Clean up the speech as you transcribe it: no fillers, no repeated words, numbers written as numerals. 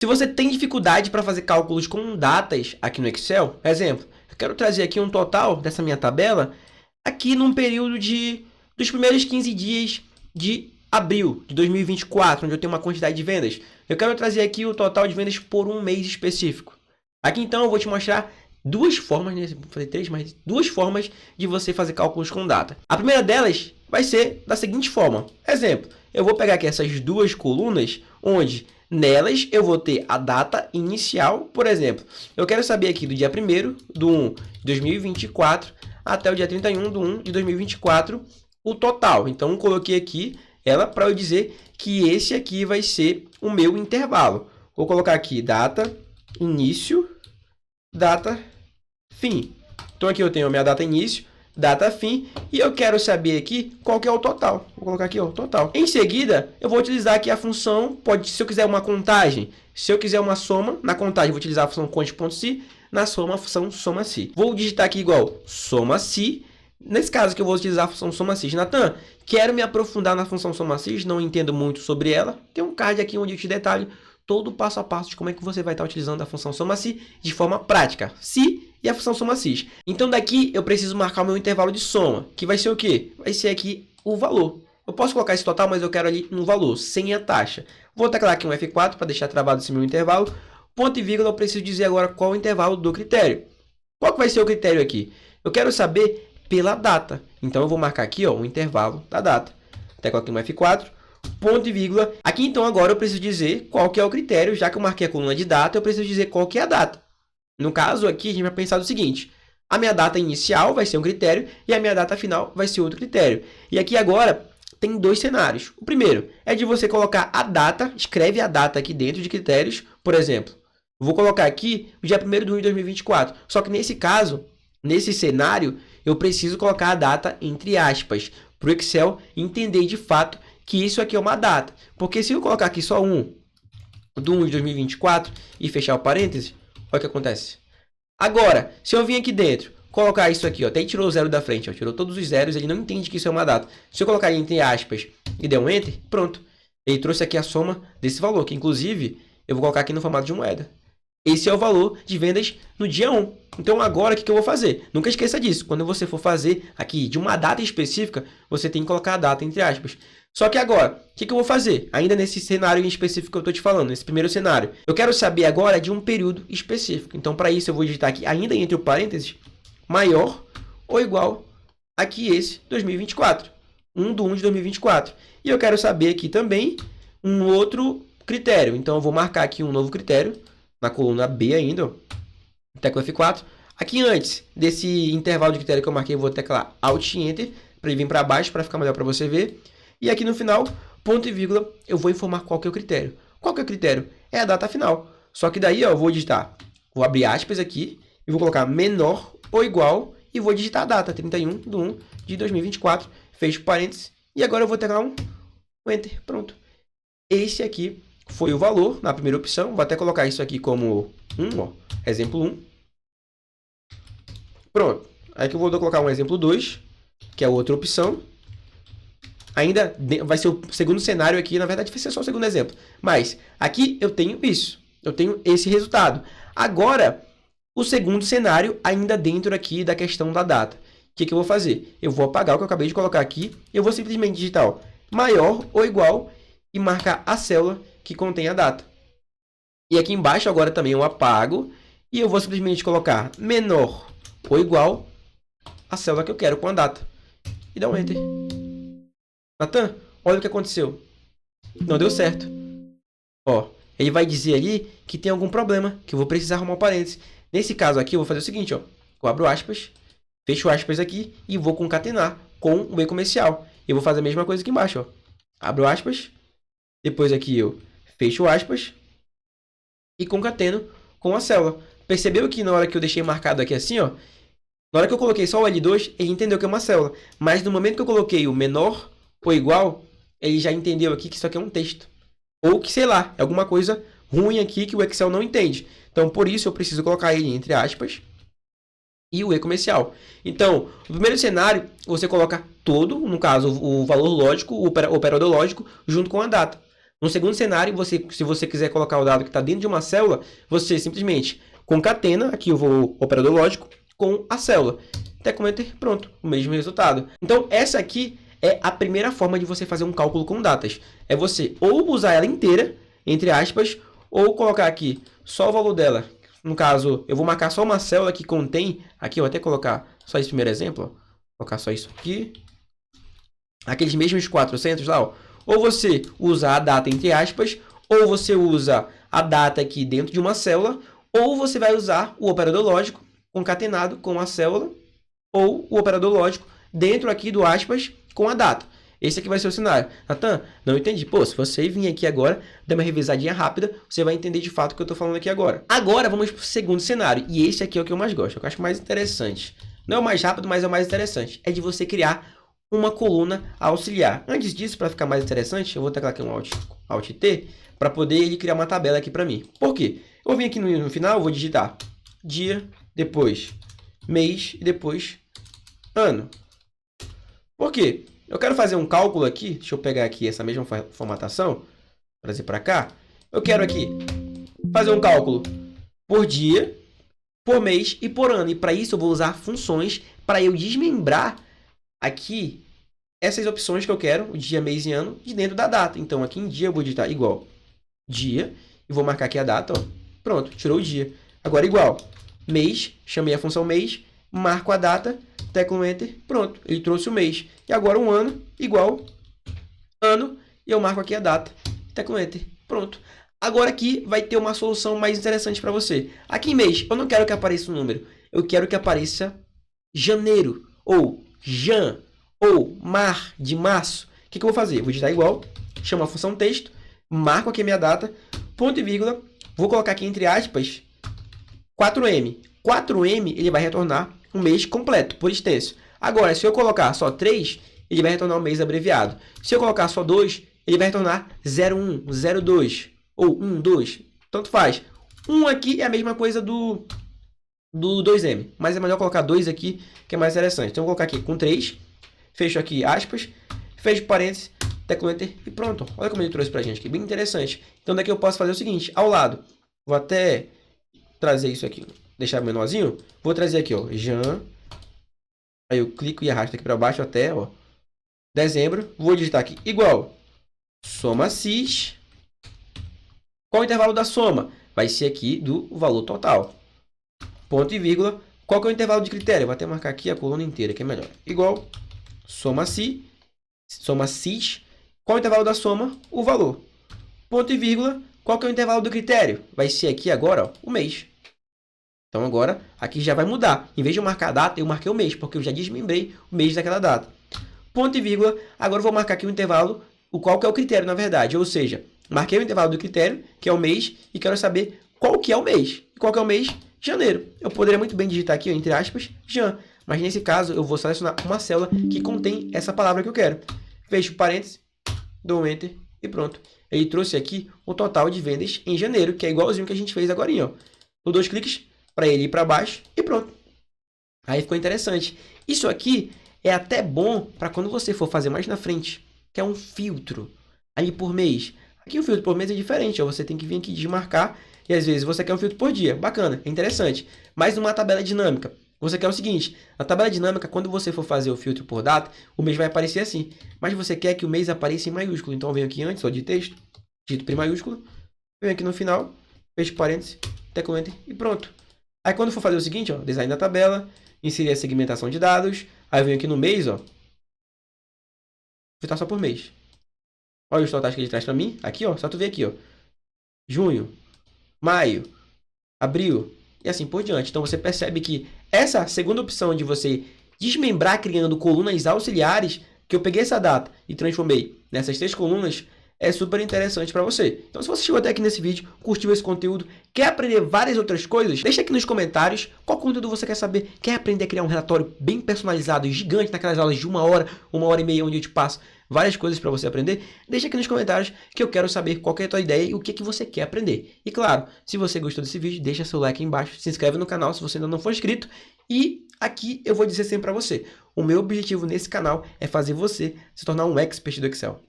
Se você tem dificuldade para fazer cálculos com datas aqui no Excel, exemplo, eu quero trazer aqui um total dessa minha tabela aqui num período dos primeiros 15 dias de abril de 2024, onde eu tenho uma quantidade de vendas. Eu quero trazer aqui o total de vendas por um mês específico. Aqui então eu vou te mostrar duas formas, né? Vou fazer três, mas duas formas de você fazer cálculos com data. A primeira delas vai ser da seguinte forma. Exemplo, eu vou pegar aqui essas duas colunas, onde nelas eu vou ter a data inicial. Por exemplo, eu quero saber aqui do dia 1º de 1 de 2024 até o dia 31 de 1 de 2024 o total. Então, eu coloquei aqui ela para eu dizer que esse aqui vai ser o meu intervalo. Vou colocar aqui data início, data fim. Então, aqui eu tenho a minha data início, data fim, e eu quero saber aqui qual que é o total. Vou colocar aqui o total. Em seguida, eu vou utilizar aqui a função, se eu quiser uma contagem, se eu quiser uma soma, na contagem vou utilizar a função conte.si, na soma a função soma-se. Vou digitar aqui igual soma-se. Nesse caso que eu vou utilizar a função soma-se. Natan, quero me aprofundar na função soma-se, não entendo muito sobre ela. Tem um card aqui onde eu te detalho todo o passo a passo de como é que você vai estar utilizando a função soma-se de forma prática. Se e a função soma-se. Então daqui eu preciso marcar o meu intervalo de soma, que vai ser o quê? Vai ser aqui o valor. Eu posso colocar esse total, mas eu quero ali um valor, sem a taxa. Vou teclar aqui um F4 para deixar travado esse meu intervalo. Ponto e vírgula, eu preciso dizer agora qual é o intervalo do critério. Qual que vai ser o critério aqui? Eu quero saber pela data. Então eu vou marcar aqui o intervalo da data. Tecla aqui um F4. Ponto e vírgula. Aqui então agora eu preciso dizer qual que é o critério, já que eu marquei a coluna de data, eu preciso dizer qual que é a data. No caso aqui a gente vai pensar do seguinte: a minha data inicial vai ser um critério e a minha data final vai ser outro critério. E aqui agora tem dois cenários. O primeiro é de você colocar a data, escreve a data aqui dentro de critérios, por exemplo. Vou colocar aqui o dia 1º de 1 de 2024. Só que nesse caso, nesse cenário, eu preciso colocar a data entre aspas, para o Excel entender de fato que isso aqui é uma data. Porque se eu colocar aqui só 1 de 1 de 2024 e fechar o parêntese, olha o que acontece. Agora, se eu vir aqui dentro, colocar isso aqui, ó, até tirou o zero da frente, ó, tirou todos os zeros, ele não entende que isso é uma data. Se eu colocar entre aspas e der um Enter, pronto. Ele trouxe aqui a soma desse valor, que inclusive eu vou colocar aqui no formato de moeda. Esse é o valor de vendas no dia 1. Então agora o que eu vou fazer? Nunca esqueça disso. Quando você for fazer aqui de uma data específica, você tem que colocar a data entre aspas. Só que agora, o que eu vou fazer? Ainda nesse cenário em específico que eu estou te falando, nesse primeiro cenário. Eu quero saber agora de um período específico. Então para isso eu vou digitar aqui, ainda entre o parênteses, maior ou igual aqui esse 2024. 1 de 1 de 2024. E eu quero saber aqui também um outro critério. Então eu vou marcar aqui um novo critério. Na coluna B ainda, ó. Tecla F4. Aqui antes desse intervalo de critério que eu marquei, eu vou teclar Alt e Enter para ele vir para baixo, para ficar melhor para você ver. E aqui no final, ponto e vírgula, eu vou informar qual que é o critério. Qual que é o critério? É a data final. Só que daí, ó, eu vou digitar, vou abrir aspas aqui e vou colocar menor ou igual e vou digitar a data, 31 de 1 de 2024. Fecho parênteses e agora eu vou teclar um Enter. Pronto. Esse aqui foi o valor na primeira opção. Vou até colocar isso aqui como 1, ó, exemplo 1. Pronto. Aí que eu vou colocar um exemplo 2, que é outra opção. Ainda vai ser o segundo cenário aqui. Na verdade, vai ser só o segundo exemplo. Mas aqui eu tenho isso. Eu tenho esse resultado. Agora, o segundo cenário ainda dentro aqui da questão da data. O que eu vou fazer? Eu vou apagar o que eu acabei de colocar aqui. Eu vou simplesmente digitar ó, maior ou igual e marcar a célula que contém a data. E aqui embaixo agora também eu apago e eu vou simplesmente colocar menor ou igual a célula que eu quero com a data. E dá um Enter. Natan, olha o que aconteceu. Não deu certo. Ó, ele vai dizer ali que tem algum problema, que eu vou precisar arrumar um parênteses. Nesse caso aqui eu vou fazer o seguinte, ó. Eu abro aspas, fecho aspas aqui e vou concatenar com o E comercial. Eu vou fazer a mesma coisa aqui embaixo, ó. Abro aspas, depois aqui eu fecho aspas e concateno com a célula. Percebeu que na hora que eu deixei marcado aqui assim, ó, na hora que eu coloquei só o L2, ele entendeu que é uma célula. Mas no momento que eu coloquei o menor ou igual, ele já entendeu aqui que isso aqui é um texto. Ou que, sei lá, é alguma coisa ruim aqui que o Excel não entende. Então, por isso, eu preciso colocar ele entre aspas e o E comercial. Então, no primeiro cenário, você coloca todo, no caso, o valor lógico, o operador lógico, junto com a data. No segundo cenário, se você quiser colocar o dado que está dentro de uma célula, você simplesmente concatena, aqui eu vou o operador lógico, com a célula. Até com Enter, pronto, o mesmo resultado. Então, essa aqui é a primeira forma de você fazer um cálculo com datas. É você ou usar ela inteira, entre aspas, ou colocar aqui só o valor dela. No caso, eu vou marcar só uma célula que contém, aqui eu vou até colocar só esse primeiro exemplo, ó. Vou colocar só isso aqui. Aqueles mesmos 400 lá, ó. Ou você usa a data entre aspas, ou você usa a data aqui dentro de uma célula, ou você vai usar o operador lógico concatenado com a célula, ou o operador lógico dentro aqui do aspas com a data. Esse aqui vai ser o cenário. Natan, não entendi. Pô, se você vir aqui agora, dar uma revisadinha rápida, você vai entender de fato o que eu estou falando aqui agora. Agora vamos para o segundo cenário. E esse aqui é o que eu mais gosto. É o que eu acho mais interessante. Não é o mais rápido, mas é o mais interessante. É de você criar uma coluna auxiliar. Antes disso, para ficar mais interessante, eu vou teclar aqui um Alt T, para poder ele criar uma tabela aqui para mim. Por quê? Eu vou vir aqui no final, vou digitar dia, depois mês e depois ano. Por quê? Eu quero fazer um cálculo aqui, deixa eu pegar aqui essa mesma formatação, trazer para cá. Eu quero aqui fazer um cálculo por dia, por mês e por ano. E para isso eu vou usar funções para eu desmembrar aqui essas opções que eu quero, o dia, mês e ano, de dentro da data. Então aqui em dia eu vou digitar igual dia e vou marcar aqui a data, ó. Pronto, tirou o dia. Agora igual mês, chamei a função mês, marco a data, teclo Enter, pronto, ele trouxe o mês. E agora um ano, igual ano, e eu marco aqui a data, teclo Enter, pronto. Agora aqui vai ter uma solução mais interessante para você. Aqui em mês, eu não quero que apareça um número, eu quero que apareça janeiro, ou jan, ou mar, de março. O que eu vou fazer? Vou digitar igual, chamo a função texto, marco aqui a minha data, ponto e vírgula, vou colocar aqui entre aspas, 4M. 4M, ele vai retornar um mês completo, por extenso. Agora, se eu colocar só 3, ele vai retornar um mês abreviado. Se eu colocar só 2, ele vai retornar 01, 02, ou 12, tanto faz. 1 aqui é a mesma coisa do 2M, mas é melhor colocar 2 aqui, que é mais interessante. Então, eu vou colocar aqui com 3, fecho aqui aspas, fecho parênteses, teclo Enter e pronto. Olha como ele trouxe pra gente aqui, bem interessante. Então, daqui eu posso fazer o seguinte, ao lado, vou até trazer isso aqui, deixar menorzinho, vou trazer aqui, ó, Jan, aí eu clico e arrasto aqui para baixo até, ó, dezembro, vou digitar aqui igual, soma cis, qual o intervalo da soma? Vai ser aqui do valor total, ponto e vírgula, qual que é o intervalo de critério? Vou até marcar aqui a coluna inteira, que é melhor, igual, soma cis, qual o intervalo da soma? O valor, ponto e vírgula, qual que é o intervalo do critério? Vai ser aqui agora, ó, o mês. Então, agora, aqui já vai mudar. Em vez de eu marcar a data, eu marquei o mês, porque eu já desmembrei o mês daquela data. Ponto e vírgula. Agora, eu vou marcar aqui o intervalo, o qual que é o critério, na verdade. Ou seja, marquei o intervalo do critério, que é o mês, e quero saber qual que é o mês. E qual que é o mês? Janeiro. Eu poderia muito bem digitar aqui, ó, entre aspas, Jan. Mas, nesse caso, eu vou selecionar uma célula que contém essa palavra que eu quero. Fecho parênteses, dou Enter e pronto. Ele trouxe aqui o total de vendas em janeiro, que é igualzinho que a gente fez agora, ó. Dou 2 cliques para ele ir para baixo e pronto. Aí ficou interessante. Isso aqui é até bom para quando você for fazer mais na frente, que é um filtro ali por mês. Aqui o filtro por mês é diferente, ó, você tem que vir aqui desmarcar e às vezes você quer um filtro por dia. Bacana, é interessante. Mas numa tabela dinâmica, você quer o seguinte, na tabela dinâmica, quando você for fazer o filtro por data, o mês vai aparecer assim. Mas você quer que o mês apareça em maiúsculo. Então eu venho aqui antes, ó, de texto, digito P maiúsculo, venho aqui no final, fecho parênteses, teclo Enter e pronto. Aí quando for fazer o seguinte, ó, design da tabela, inserir a segmentação de dados, aí eu venho aqui no mês, ó, filtrar só por mês. Olha os totais que ele traz para mim, aqui, ó, só tu ver aqui, ó, junho, maio, abril e assim por diante. Então você percebe que essa segunda opção de você desmembrar criando colunas auxiliares, que eu peguei essa data e transformei nessas 3 colunas, é super interessante para você. Então, se você chegou até aqui nesse vídeo, curtiu esse conteúdo, quer aprender várias outras coisas, deixa aqui nos comentários qual conteúdo você quer saber. Quer aprender a criar um relatório bem personalizado e gigante naquelas aulas de 1 hora, 1 hora e meia, onde eu te passo várias coisas para você aprender? Deixa aqui nos comentários que eu quero saber qual que é a tua ideia e o que que você quer aprender. E claro, se você gostou desse vídeo, deixa seu like aí embaixo, se inscreve no canal se você ainda não for inscrito. E aqui eu vou dizer sempre para você, o meu objetivo nesse canal é fazer você se tornar um expert do Excel.